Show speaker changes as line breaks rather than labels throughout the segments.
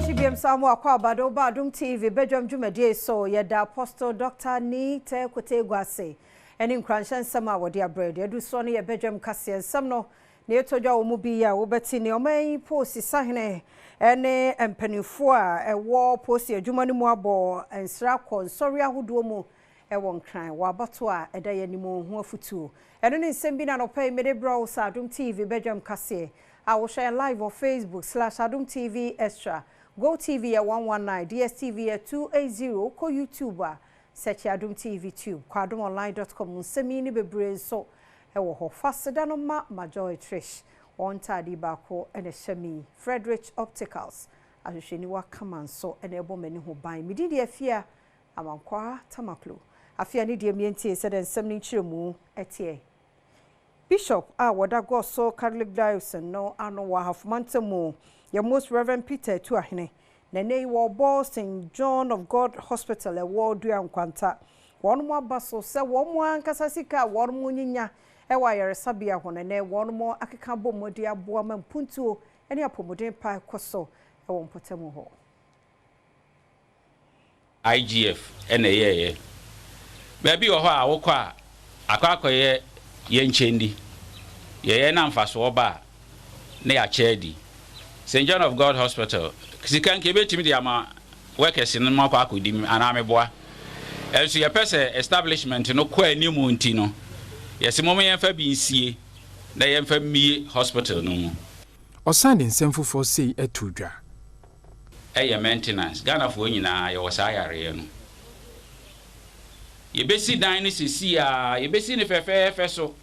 Shibiem Samu akwa Badwam TV Badwam Jumadi so yeda Apostle Dr. Ni te kote gwase eni nkranhye sama wodi abred edu so ne ye Badwam kase nsam no ne etodwa wo mu bi ya wo beti ne oman post sahene ene empanifo a ewo post adwuma ne mu abo ensra konsori ahodo mu ewo nkran wa abato a eda ye ni mu ho afutuo eno ne nsem bi na no pay mede bro sa Adom TV Badwam kase I will share live on Facebook /Adom TV Extra. Go TV at 119, DSTV at 280, ko YouTube search Adom TV Tube, kwadomonline.com. Semi ni bebre so ewo ho faster no ma joy trish. On tadi bako and a shemi Frederick Opticals. Ajusheni wa kaman so and ebo meni ho buy. Me di afia amankwa tamaklo. Afia ni di mienti said and semni chiremu etie. Bishop wada so Catholic Diocese no ano wa half montemo your most Reverend Peter to ahine nene wo Boston John of God Hospital e wo dua nkwanta won mo abaso se wo mo ankasa sika won mo nyinya e wa yare sabia ho nene won mo akeka bomodi aboa mampuntuo ene apomoden pa koso e won potemo ho
IGF ene ye baby wo ho a wo kwa akwakoye ye nchendi ye na mfaso oba na ya chedi St. John of God Hospital sikan ke betimi dia ma workers in ma kwa akodim anameboa enso ye pese establishment no kwa animu nti no yesi momo ye fa bi nsie na ye fa mie hospital no mu
osande nsemfufo sei etudwa
eye maintenance Ghana fo nyina ye wosa yare no ye besi dan ni sisi a ye besi ni fefe so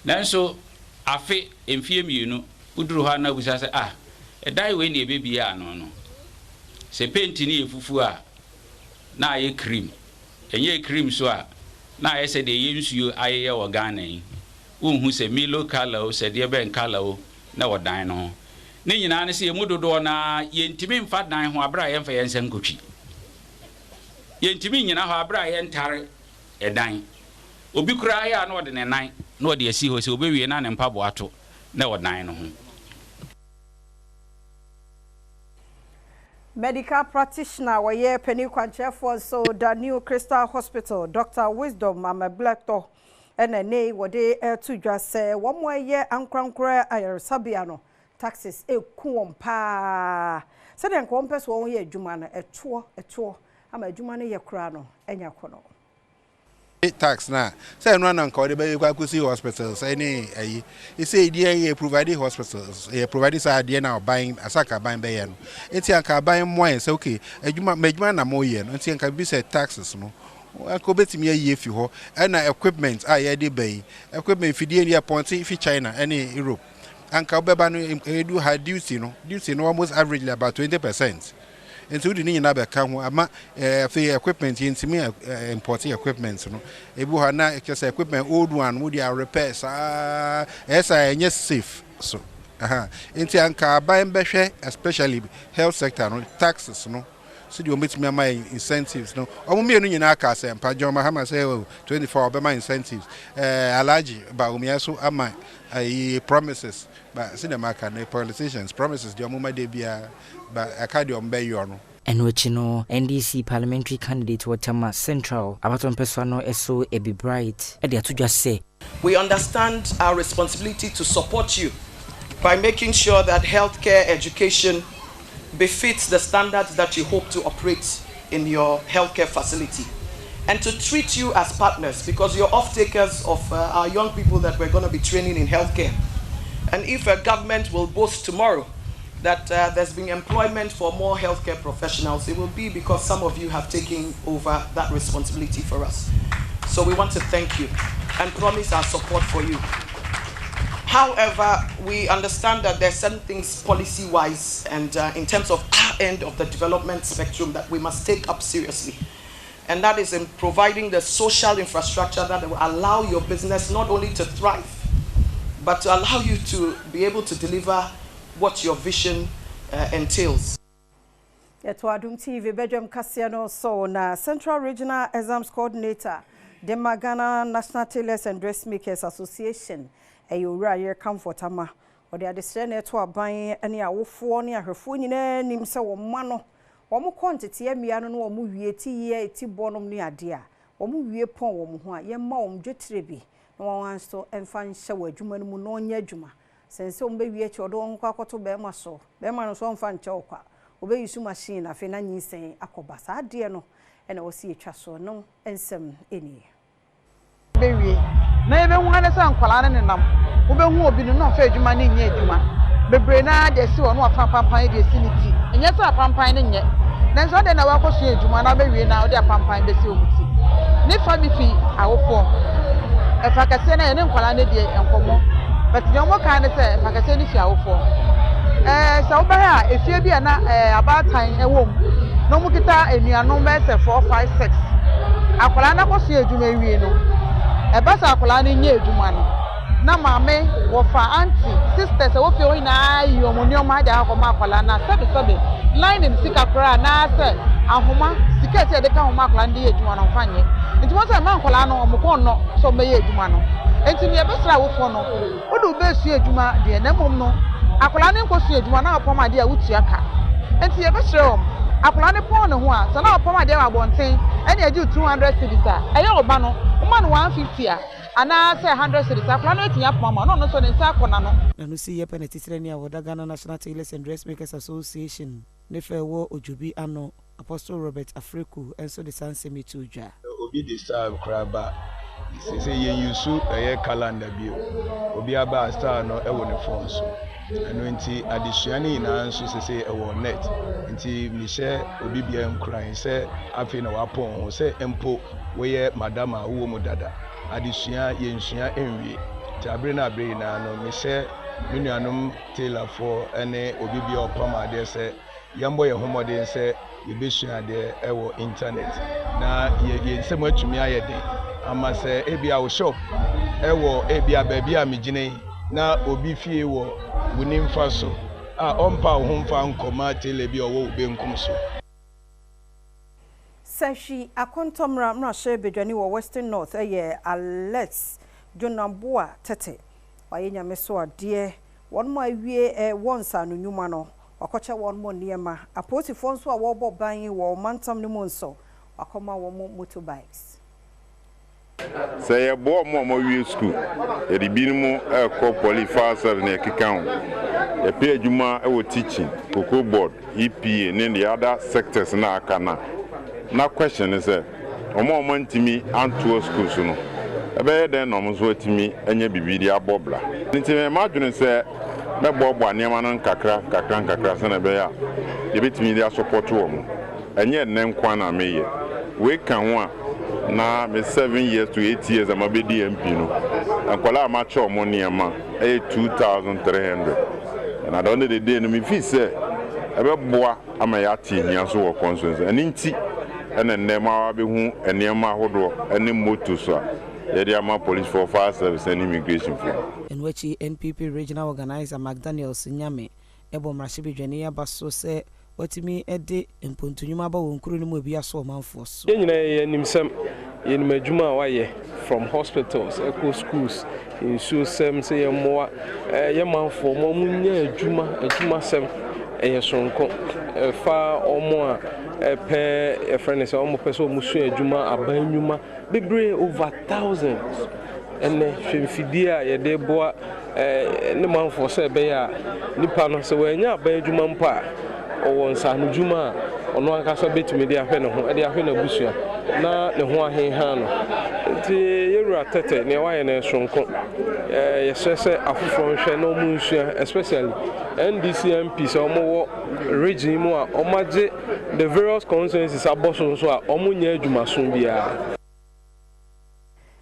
nanso afi emfie mienu uduru ha na busa se edai we ni ebebia no no se paint ni efufu a na aye cream enye cream so a na aye se de ye nsuo aye wo Ghana yi unhu se milo color se de ben color na wo dan no ni nyina ne se emudodo na ye ntimi mfa dan ho abra ye mfa ye nsen kotwi ye ntimi nyina ho abra ye ntare edan obi kura ya na ode ne nan na ode asi ho se obewie na ne mpabo ato na wo dan no ho
medical practitioner waye penny kwanchefo so the New Crystal Hospital Dr. Wisdom Mama Blackto ene wode tudwa se wo mo ye ankrankra ayarsabia no taxes ekuom pa se den ko mpese wo ye adwuma no eto ama adwuma no ye kura no enya kono
tax na say no na nka be kwa kusi hospitals any ayi e say dey provide hospitals provide say dey na buying asaka buying be no enti anka buying more say okay adwuma na mo ye no enti anka bi say taxes no anka betimi ayi fi ho na equipment ye dey bay equipment fidie ni point fi China any Europe anka beba no edu high duty no almost averagely about 20%. And so the nyina be ka ho ama for equipment yintimi importing equipment no ebu ha na equipment old one wo dia repairs enye safe so enti anka ban behwe especially health sector no taxes no so the ometimi ama incentives no omo me nyina aka se mpa John Mahama say 24 obema incentives alaji ba omia so ama promises but cinema can politicians promises the omuma de bia but akadium be yo no
Enochino NDC parliamentary candidate Watama Central Abaton Pesano eso ebi bright e to just say
we understand our responsibility to support you by making sure that healthcare education befits the standards that you hope to operate in your healthcare facility and to treat you as partners because you're off-takers of our young people that we're going to be training in healthcare. And if a government will boast tomorrow that there's been employment for more healthcare professionals, it will be because some of you have taken over that responsibility for us. So we want to thank you and promise our support for you. However, we understand that there's certain things policy-wise and in terms of our end of the development spectrum that we must take up seriously. And that is in providing the social infrastructure that will allow your business not only to thrive, but to allow you to be able to deliver what your vision entails.
Adom TV Badwam Kasiano so na Central Regional Exams Coordinator the Ghana National Tailors and Dressmakers Association Ayura Year Comfortama ɔde adesrɛ na ɛto aban ne awofoɔ ne ahwɛfoɔ nyinaa nim sɛ wɔn ma no wɔn kɔntete amia no no wɔn wie ti yɛ ti bɔnom ne ade a wɔn wie pɔn wɔn ho a yɛmma wɔn dwetire bi na wɔn anso ɛmfa nhyɛ wɔ adwuma no mu na ɔnyɛ adwuma sɛnse wɔn bɛwie akyi ɔde wɔn kɔ akɔto bɛrima so bɛrima no so ɔmfa nkyɛ ɔkwa ɔbɛyi su machine afei na nyinsɛn akɔba saa adeɛ no ɛna wɔsi atwa so no nsɛm ɛnie
bɛwie na yɛbɛhu ane sɛ nkwalaa ne nam wobɛhu obi no na ɔfa adwuma ne nyɛ adwuma bebree na de si wɔ no afa pampan de si ne ti ɛnyɛ sɛ pampan ne nyɛ nanso ɔde na wakɔ so adwuma na bɛwie na ɔde pampan bɛsi wɔn ti ne fa bi fi awofoɔ ɛfa kɛseɛ na yɛne nkwalaa ne deɛ nkɔmmɔ bɛtɛ deɛ ɔmo kan ne sɛ ɛfa kɛseɛ ne fi awofoɔ sɛ wobɛhɛ a efie bi a na abaatan ɛwɔ mu na ɔmo kita enuanom bɛyɛ sɛ 4, 5, 6 akwalaa na kɔ so adwuma wie no ɛba sɛ akwalaa ne nyɛ adwuma no na maame wɔfa auntie sisters a wɔfie hɔ nyinaa yi ɔmo nneɛma agye akɔma akwalaa na sɛbesɛbe line ne sika koraa na sɛ ahoma sika ɛsɛ yɛde ka ahoma akwalaa no de yɛ adwuma no mfa nyɛ nti wɔn sɛ mma akwalaa no ɔmo kɔn no sɛ ɔmo yɛ adwuma no nti ne yɛbɛsrɛ awofoɔ no wode wobɛsua adwuma deɛ na mmom no akwalaa ne nkɔsua adwuma na ɔpɔm adeɛ a wotua ka nti yɛbɛsrɛ wɔn akwalaa ne pɔn ne ho a sɛ na ɔpɔm adeɛ wɔ abɔnten ɛne agye 200 cedis a ɛyɛ ɔba no woma no 150 a ana say 100 cedis akwala no etinya poma no no so ne nsa akona no
na no si yepa na titre ni awoda Ghana National Tailors and Dressmakers Association ne fe wo ojobi ano Apostle Robert Afreku enso de sansemi to dwa
obi de star kraba se ye yusu calendar bio obi aba star no e wo ne phone so eno nti adesua ni na nso se e wo net nti mi she obi bia nkran se afi na wapon ho se empo we ye madam a wo mu dada adesua ye nsua enwie tabre na abre na no mi she nuanom tailor for ene obi bia opam ade se yambo ye homode se yebesua de e wo internet na ye nsem atumi ayede ama se ebia wo shop e wo ebia ba bia megine na obi fie wo wunimfa so a ompa ho mfa nkoma tailor bi owo benkum so
Sashi akontomra mrahye bedwani wo Western North Alex Jonamboa tete waye nyame so ade won mo awie wonsa no nyuma no wakoche won mo niema aposifo nso a wo boban wo mantam ne mo nso wakoma wo motorbikes
say ye bo mo wie school e di binimu ko polyfaser ne kikan e pe adwuma e wo teaching cocoa board EPA ne the other sectors na akana na question is omo ntimi anto school so no ebe den no mo so atimi anya bibidi abobla nti me madwene se me bobbo anema no kakra se na be ya ye betimi dia support wo mo enye nen kwa na meye we kan ho a na me 7 years to 8 years am be DMP no ankola ma cho mo niema 2300 and I don't the day no me fi se ebe boa ama ya ti hia so wo consensus ani nti ene nema be hu enema hodo ene moto so area police for fire service and immigration for
in which NPP regional organizer McDaniel Sinyame ebo mrashibi dwani aba so se watimi ede mpontunyuma ba wonkuru ni mu bia so manfo so
yenyina ye nimsem yenim adwuma waye from hospitals eco schools in so sem se ye moa ye manfo mo munya adwuma sem eye sonko fa omo a a friend is almost person musu adwuma abanyuma bebre over thousands and hwemfidia ye de boa ne manfo se be ya nipa no se wanya abanyuma mpa o nsa no dwuma ono anka betumi de ahwe ne ho de ahwe na busua na ne ho ahenha no nti yewura tete ne waye na sonko ye sese afoforo hwe na omu nsua especially NDC MP so omo region mu a omagye the various constituencies aboso so a omo nya adwuma so bia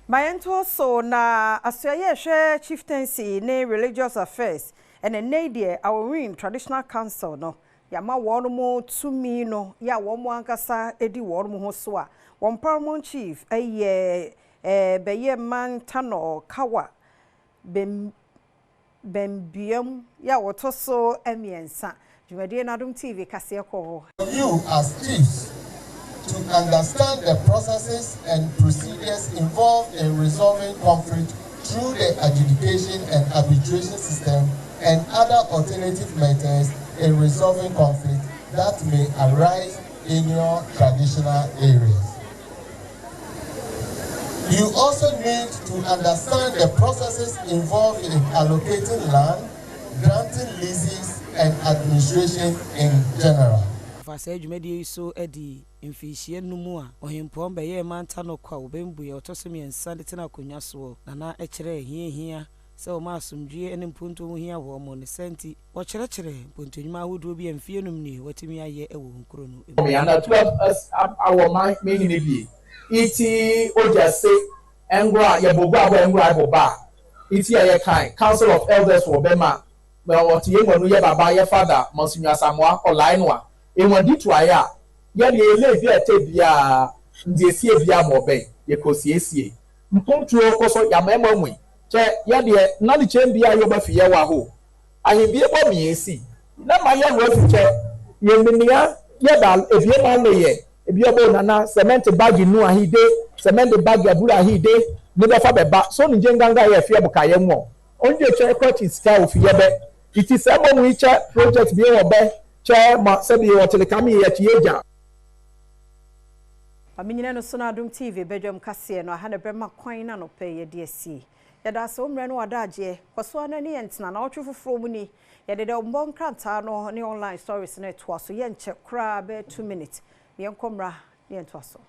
Mayento so na asoye hwe chieftaincy ne religious affairs and enade our win traditional council no yama wonu mo tumi no ya wo mo ankasa edi wonu mo ho so a won paramount chief beye man tano kawa bembiam ya woto so emiensa jumade na Adom TV kase ko
you as chiefs to understand the processes and procedures involved in resolving conflict through the adjudication and arbitration system and other alternative methods in resolving conflict that may arise in your traditional areas. You also need to understand the processes involved in allocating land, granting leases, and administration in general.
Fasa adwumadi so edi mfihie numu a ohempom be ye manta no kwa obembu ye otosome ensa de tena konwa so na ekere hia se o ma asomdwie ene mpunto hia wo mo ne senti wo kyerekere mpuntonyuma ahodo bi amfie num ni watimi aye ewo nkuro no
me and 12 our mind me ni bi iti ojase engwa ye bobo abo engwa boba iti ye kan council of elders wo bema me oti ye ngwanu ye baba ye father Monsignor Samoa online wa enwadi to aya ye de ele bi atebia ndiesie bia mo ben ye kosiesie mpontuo koso ya mema nwi che ye de na de chembia yo ba fiye wa ho ahibie bo miesi na ma ye wo fi che ye minia ye da ebie ma me ye ebie bo nana cement bag nu ahide cement bag abura ahide ne be fa be ba so ni jenganga ye fie bukaye mo onje che coach sky ofiye be it is a mo che project bi wo be che ma se bi wo telekami ye tieja
Aminyina no so na Adom TV Badwam kase no ha na brema kwan na no pe ye de asie ya da so mre no wadaje kwaso na ne yentna na otwe foforo mu ni ya de mbon kranta no ne online stories na to aso ye nche kra be 2 minutes ye nkomra ne to aso